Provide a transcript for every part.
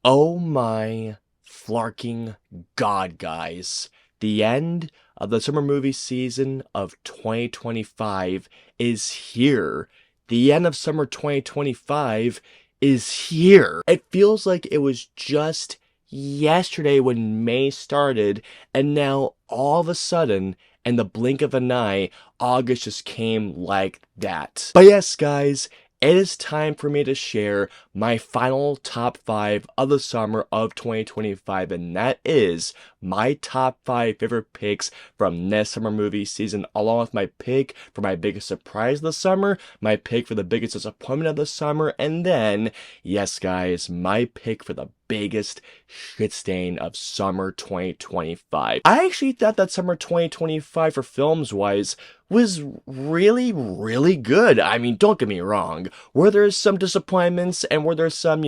Oh my flarking god, guys. The end of the summer movie season of 2025 is here. The end of summer 2025 is here. It feels like it was just yesterday when May started, and now all of a sudden, in the blink of an eye, August just came like that. But yes, guys, it is time for me to share my final top 5 of the summer of 2025, and that is my top 5 favorite picks from this summer movie season, along with my pick for my biggest surprise of the summer, my pick for the biggest disappointment of the summer, and then, yes guys, my pick for the biggest shit stain of summer 2025. I actually thought that summer 2025 for films wise was really good. I mean, don't get me wrong. Were there some disappointments and were there some,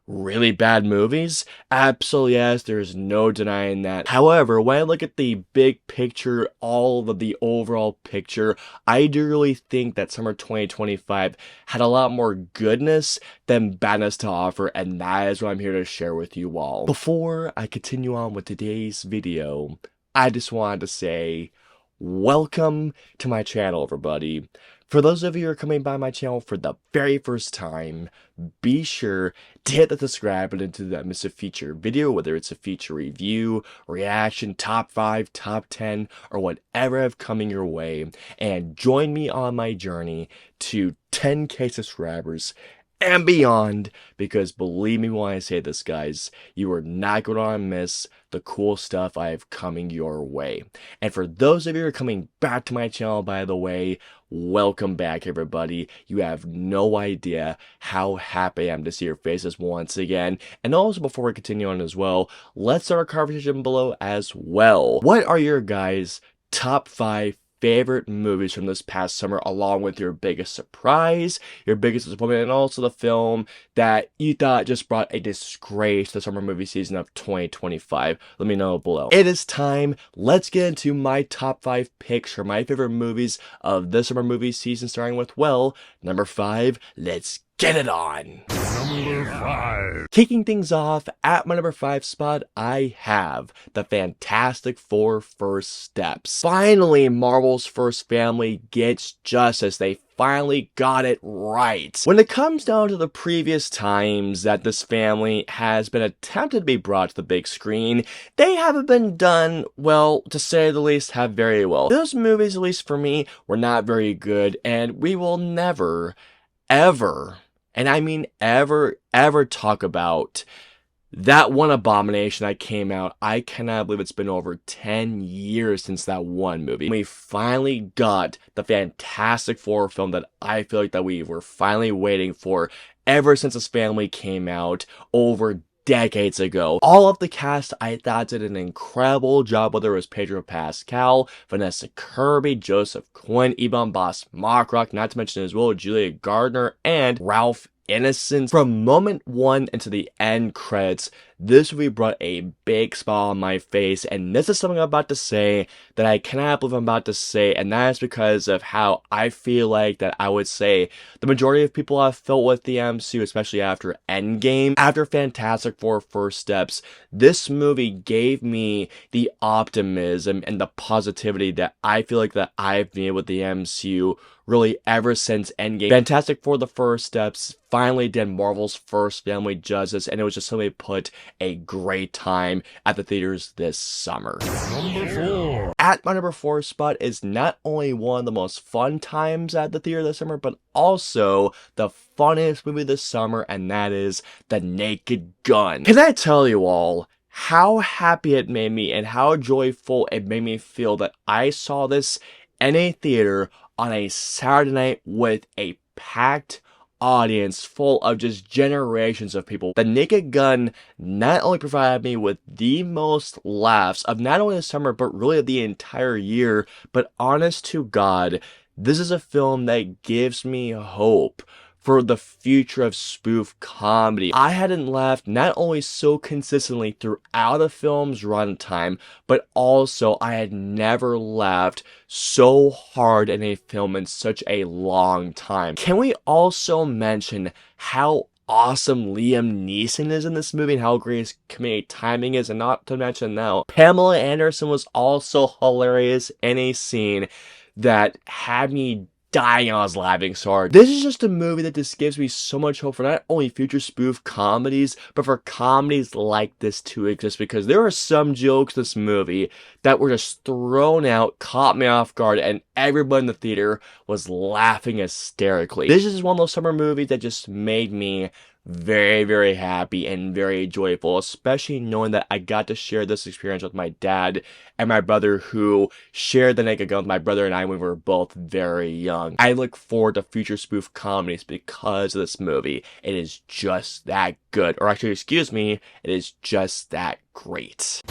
really bad movies? Absolutely yes, there's no denying that. However, when I look at the big picture, all of the overall picture, I do really think that summer 2025 had a lot more goodness than badness to offer, and that is what I'm here to share with you all. Before I continue on with today's video, I just wanted to say, welcome to my channel, everybody. For those of you who are coming by my channel for the very first time, be sure to hit the subscribe button to not miss a feature video, whether it's a feature review, reaction, top 5, top 10, or whatever I have coming your way, and join me on my journey to 10K subscribers and beyond, because believe me when I say this, guys, you are not going to miss the cool stuff I have coming your way. And for those of you who are coming back to my channel, by the way, welcome back, everybody. You have no idea how happy I am to see your faces once again. And also, before we continue on as well, let's start our conversation below as well. What are your guys' top 5 favorite movies from this past summer, along with your biggest surprise, your biggest disappointment, and also the film that you thought just brought a disgrace to the summer movie season of 2025? Let me know below. It is time. Let's get into my top 5 picks for my favorite movies of this summer movie season, starting with, well, number 5. Let's get it on. Number 5. Kicking things off at my number 5 spot, I have the Fantastic Four First Steps. Finally, Marvel's first family gets justice. They finally got it right. When it comes down to the previous times that this family has been attempted to be brought to the big screen, they haven't been done, well, to say the least, have very well. Those movies, at least for me, were not very good, and we will never, ever, and I mean ever talk about that one abomination that came out. I cannot believe it's been over 10 years since that one movie. We finally got the Fantastic Four film that I feel like that we were finally waiting for ever since this family came out over decades ago. All of the cast, I thought, did an incredible job, whether it was Pedro Pascal, Vanessa Kirby, Joseph Quinn, Ebon Moss-Bachrach, not to mention as well Julia Gardner and Ralph Ineson. From moment one into the end credits, this movie brought a big smile on my face, and this is something I'm about to say that I cannot believe I'm about to say, and that is because of how I feel like that I would say the majority of people have felt with the MCU, especially after Endgame. After Fantastic Four First Steps, this movie gave me the optimism and the positivity that I feel like that I've been with the MCU really ever since Endgame. Fantastic Four The First Steps finally did Marvel's first family justice, and it was just simply put a great time at the theaters this summer. Number 4. At my number 4 spot is not only one of the most fun times at the theater this summer, but also the funniest movie this summer, and that is The Naked Gun. Can I tell you all how happy it made me and how joyful it made me feel that I saw this in a theater on a Saturday night with a packed audience full of just generations of people. The Naked Gun not only provided me with the most laughs of not only the summer, but really of the entire year, but honest to God, this is a film that gives me hope for the future of spoof comedy. I hadn't laughed not only so consistently throughout the film's runtime, but also I had never laughed so hard in a film in such a long time. Can we also mention how awesome Liam Neeson is in this movie and how great his comedic timing is, and not to mention now, Pamela Anderson was also hilarious in a scene that had me dying. I was laughing so hard. This is just a movie that just gives me so much hope for not only future spoof comedies, but for comedies like this to exist, because there are some jokes in this movie that were just thrown out, caught me off guard, and everybody in the theater was laughing hysterically. This is one of those summer movies that just made me very, very happy and very joyful, especially knowing that I got to share this experience with my dad and my brother, who shared the Naked Gun with my brother and I when we were both very young. I look forward to future spoof comedies because of this movie. It is just that good. Or actually, excuse me, it is just that great.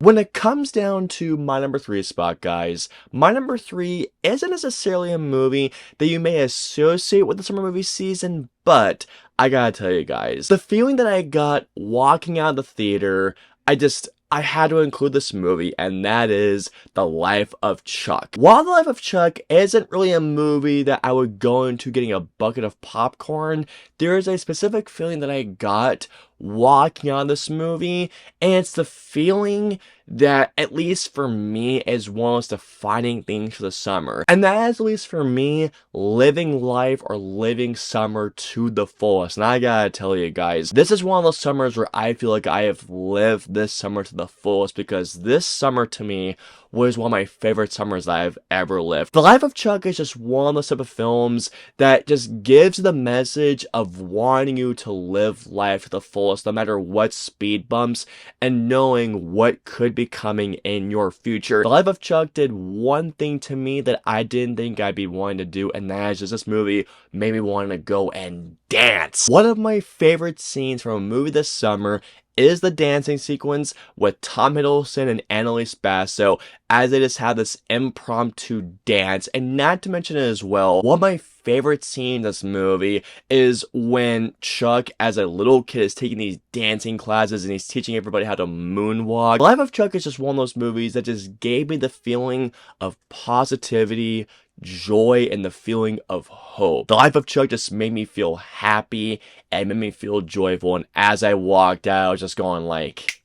When it comes down to my number 3 spot, guys, my number 3 isn't necessarily a movie that you may associate with the summer movie season, but I gotta tell you guys, the feeling that I got walking out of the theater, I had to include this movie, and that is The Life of Chuck. While The Life of Chuck isn't really a movie that I would go into getting a bucket of popcorn, there is a specific feeling that I got walking on this movie, and it's the feeling that, at least for me, is one of those defining things for the summer. And that is, at least for me, living life or living summer to the fullest. And I gotta tell you guys, this is one of those summers where I feel like I have lived this summer to the fullest, because this summer to me was one of my favorite summers that I've ever lived. The Life of Chuck is just one of those type of films that just gives the message of wanting you to live life to the fullest, no matter what speed bumps, and knowing what could be coming in your future. The Life of Chuck did one thing to me that I didn't think I'd be wanting to do, and that is just this movie made me want to go and dance. One of my favorite scenes from a movie this summer is the dancing sequence with Tom Hiddleston and Annalise Basso, as they just have this impromptu dance. And not to mention it as well, one of my favorite scenes in this movie is when Chuck, as a little kid, is taking these dancing classes and he's teaching everybody how to moonwalk. Life of Chuck is just one of those movies that just gave me the feeling of positivity, joy, and the feeling of hope. The Life of Chuck just made me feel happy and made me feel joyful, and as I walked out, I was just going like,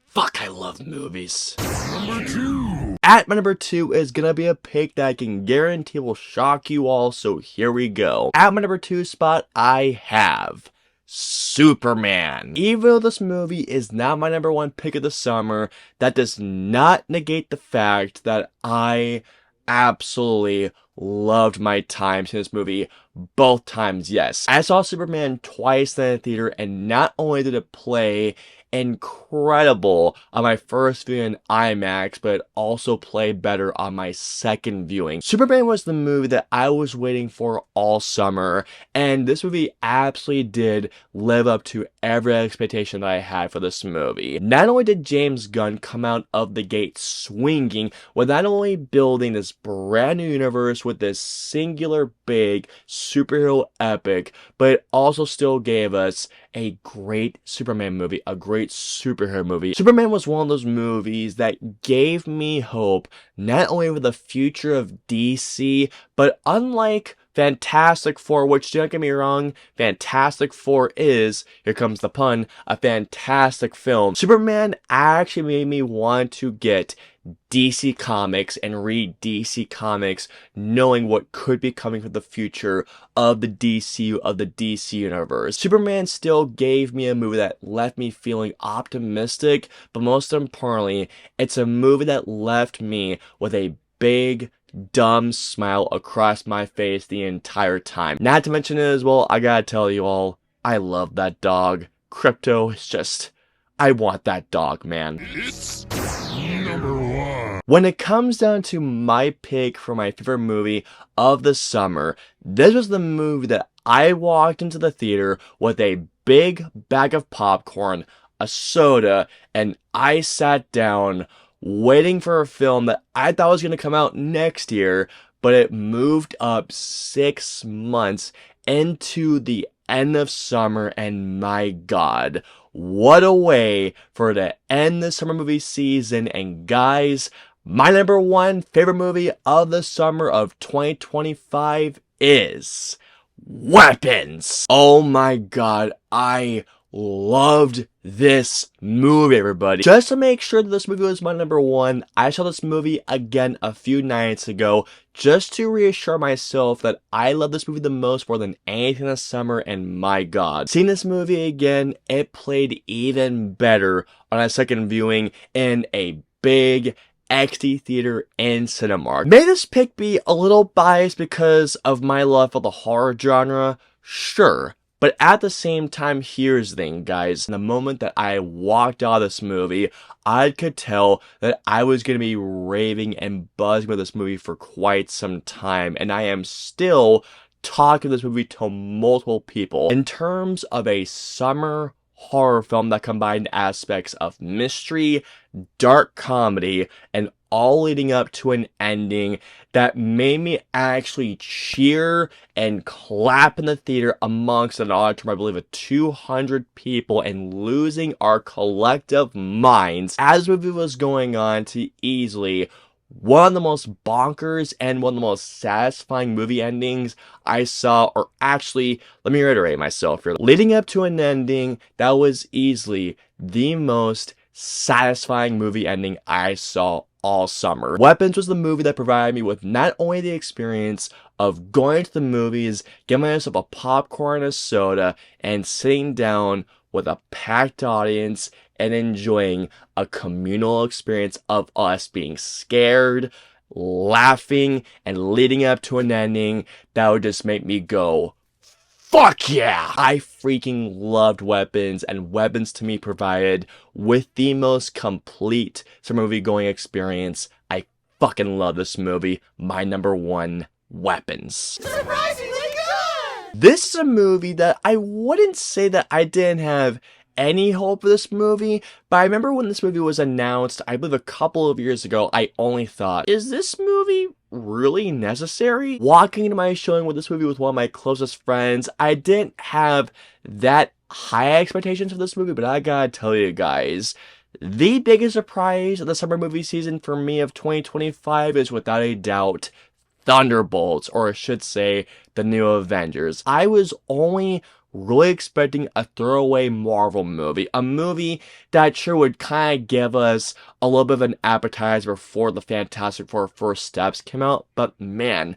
fuck, I love movies. Number 2. At my number 2 is gonna be a pick that I can guarantee will shock you all, so here we go. At my number 2 spot, I have Superman. Even though this movie is not my number 1 pick of the summer, that does not negate the fact that I absolutely loved my times in this movie. Both times, yes. I saw Superman twice in the theater, and not only did it play incredible on my first viewing in IMAX, but it also played better on my second viewing. Superman was the movie that I was waiting for all summer, and this movie absolutely did live up to every expectation that I had for this movie. Not only did James Gunn come out of the gate swinging with not only building this brand new universe with this singular big superhero epic, but it also still gave us a great Superman movie, a great superhero movie. Superman was one of those movies that gave me hope, not only for the future of DC, but unlike Fantastic Four, which, don't get me wrong, Fantastic Four is, here comes the pun, a fantastic film. Superman actually made me want to get DC Comics and read DC Comics, knowing what could be coming for the future of the DCU, of the DC Universe. Superman still gave me a movie that left me feeling optimistic, but most importantly, it's a movie that left me with a big, dumb smile across my face the entire time. Not to mention it as well, I gotta tell you all, I love that dog. Crypto is just, I want that dog, man. It's number 1. When it comes down to my pick for my favorite movie of the summer, this was the movie that I walked into the theater with a big bag of popcorn, a soda, and I sat down waiting for a film that I thought was going to come out next year, but it moved up 6 months into the end of summer, and my God, what a way for it to end the summer movie season. And guys, my number 1 favorite movie of the summer of 2025 is weapons. Oh my god, I loved this movie, everybody. Just to make sure that this movie was my number one, I saw this movie again a few nights ago just to reassure myself that I love this movie the most more than anything this summer, and my god. Seeing this movie again, it played even better on a second viewing in a big XD theater in Cinemark. May this pick be a little biased because of my love for the horror genre? Sure. But at the same time, here's the thing, guys. The moment that I walked out of this movie, I could tell that I was going to be raving and buzzing with this movie for quite some time. And I am still talking this movie to multiple people. In terms of a summer horror film that combined aspects of mystery, dark comedy, and all leading up to an ending that made me actually cheer and clap in the theater amongst an auditorium, I believe, of 200 people, and losing our collective minds as the movie was going on to easily one of the most bonkers and one of the most satisfying movie endings I saw, or actually, let me reiterate myself here. Leading up to an ending that was easily the most satisfying movie ending I saw all summer. Weapons was the movie that provided me with not only the experience of going to the movies, getting myself a popcorn and a soda, and sitting down with a packed audience and enjoying a communal experience of us being scared, laughing, and leading up to an ending that would just make me go, fuck yeah! I freaking loved Weapons, and Weapons to me provided with the most complete summer movie going experience. I fucking love this movie. My number one, Weapons. Surprisingly good! This is a movie that I wouldn't say that I didn't have any hope for this movie, but I remember when this movie was announced, I believe a couple of years ago, I only thought, is this movie really necessary? Walking into my showing with this movie with one of my closest friends, I didn't have that high expectations for this movie, but I gotta tell you guys, the biggest surprise of the summer movie season for me of 2025 is without a doubt Thunderbolts, or I should say, the New Avengers. I was only really expecting a throwaway Marvel movie, a movie that sure would kind of give us a little bit of an appetizer before the Fantastic Four First Steps came out, but man,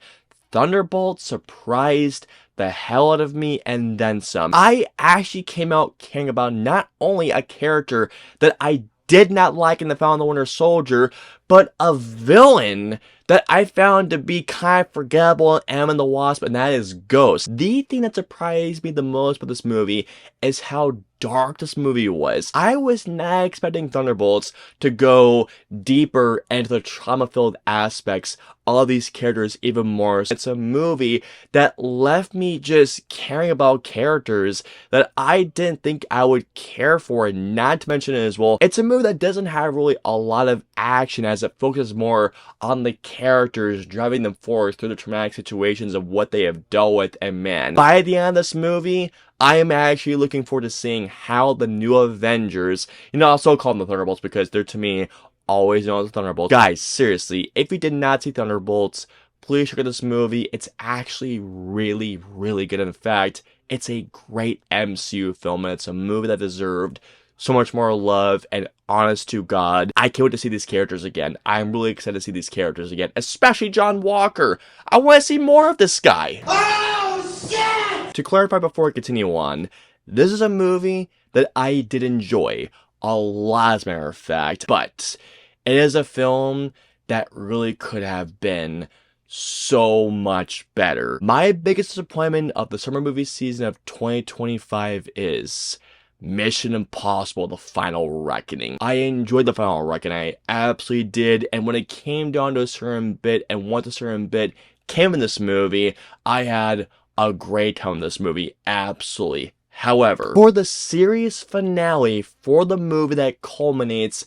Thunderbolts surprised the hell out of me and then some. I actually came out caring about not only a character that I did not like in the Falcon and the Winter Soldier, but a villain that I found to be kind of forgettable in Ant-Man and the Wasp, and that is Ghost. The thing that surprised me the most with this movie is how dark this movie was. I was not expecting Thunderbolts to go deeper into the trauma-filled aspects of these characters even more. It's a movie that left me just caring about characters that I didn't think I would care for, and not to mention it as well, it's a movie that doesn't have really a lot of action as it focuses more on the characters, driving them forward through the traumatic situations of what they have dealt with, and man, by the end of this movie, I am actually looking forward to seeing how the New Avengers, I'll still call them the Thunderbolts because they're, to me, always known as the Thunderbolts. Guys, seriously, if you did not see Thunderbolts, please check out this movie. It's actually really, really good. In fact, it's a great MCU film, and it's a movie that deserved so much more love, and honest to God, I can't wait to see these characters again. I'm really excited to see these characters again, especially John Walker. I want to see more of this guy. Oh, shit! To clarify before I continue on, this is a movie that I did enjoy a lot, as a matter of fact, but it is a film that really could have been so much better. My biggest disappointment of the summer movie season of 2025 is Mission Impossible: The Final Reckoning. I enjoyed The Final Reckoning, I absolutely did, and when it came down to a certain bit, and once a certain bit came in this movie, I had a great time in this movie, absolutely. However, for the series finale, for the movie that culminates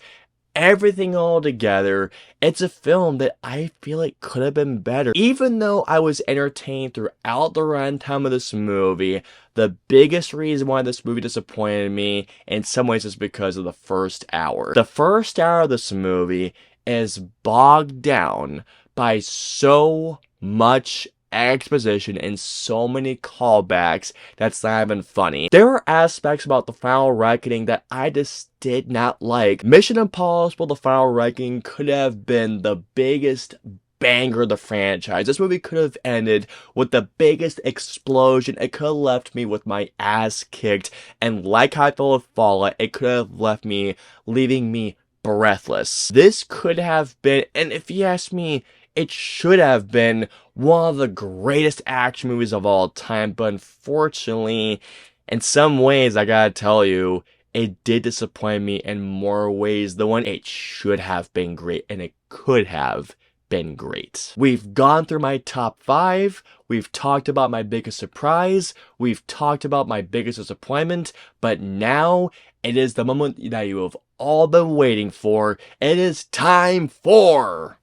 everything all together, it's a film that I feel like could have been better. Even though I was entertained throughout the runtime of this movie, the biggest reason why this movie disappointed me in some ways is because of the first hour. The first hour of this movie is bogged down by so much exposition and so many callbacks that's not even funny. There are aspects about The Final Reckoning that I just did not like. Mission Impossible The Final Reckoning could have been the biggest banger of the franchise. This movie could have ended with the biggest explosion. It could have left me with my ass kicked, and like how I felt with Fallout, it could have left me, leaving me breathless. This could have been, and if you ask me, it should have been one of the greatest action movies of all time, but unfortunately, in some ways, I gotta tell you, it did disappoint me in more ways than one. It should have been great, and it could have been great. We've gone through my top 5, we've talked about my biggest surprise, we've talked about my biggest disappointment, but now it is the moment that you have all been waiting for. It is time for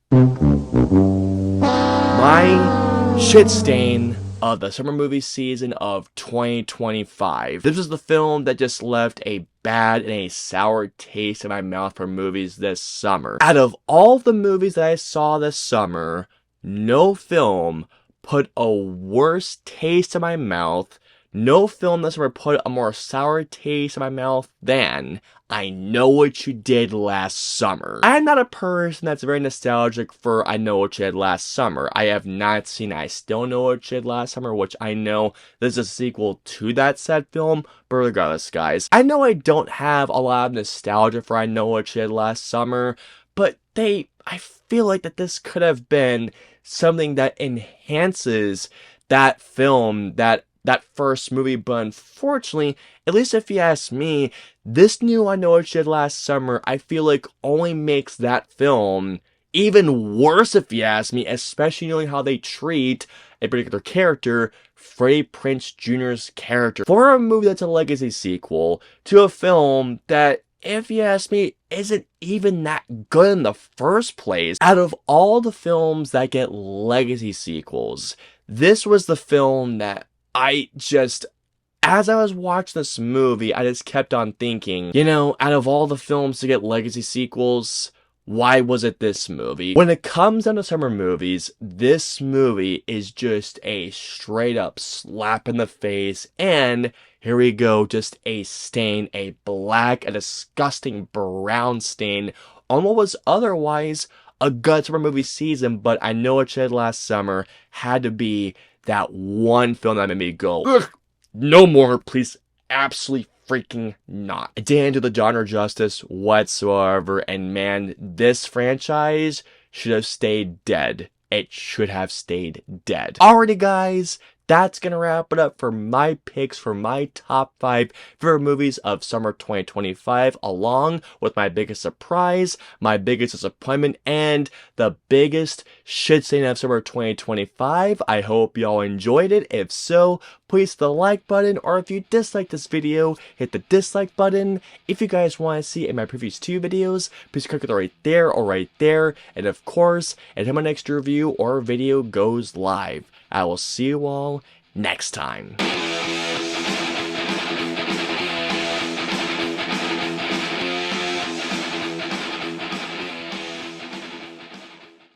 my shit stain of the summer movie season of 2025. This was the film that just left a bad and a sour taste in my mouth for movies this summer. Out of all the movies that I saw this summer, no film put a worse taste in my mouth, no film this summer put a more sour taste in my mouth than I Know What You Did Last Summer. I am not a person that's very nostalgic for I Know What You Did Last Summer. I have not seen I Still Know What You Did Last Summer, which I know there's a sequel to that said film, but regardless, guys, I know I don't have a lot of nostalgia for I Know What You Did Last Summer, but I feel like that this could have been something that enhances that film, that first movie, but unfortunately, at least if you ask me, this new I Know What You Did Last Summer, I feel like only makes that film even worse if you ask me, especially knowing how they treat a particular character, Freddie Prinze Jr.'s character. For a movie that's a legacy sequel to a film that, if you ask me, isn't even that good in the first place. Out of all the films that get legacy sequels, this was the film that as I was watching this movie, I just kept on thinking, out of all the films to get legacy sequels, why was it this movie? When it comes down to summer movies, this movie is just a straight up slap in the face, and here we go, just a stain, a disgusting brown stain on what was otherwise a good summer movie season, but I Know What You Did Last Summer had to be that one film that made me go, ugh, no more, please, absolutely freaking not. It didn't do the genre justice whatsoever, and man, this franchise should have stayed dead. It should have stayed dead. Alrighty, guys, that's gonna wrap it up for my picks for my top 5 favorite movies of summer 2025, along with my biggest surprise, my biggest disappointment, and the biggest shit stain of summer 2025. I hope y'all enjoyed it. If so, please hit the like button, or if you dislike this video, hit the dislike button. If you guys want to see in my previous 2 videos, please click it right there or right there. And of course, until my next review or video goes live, I will see you all next time.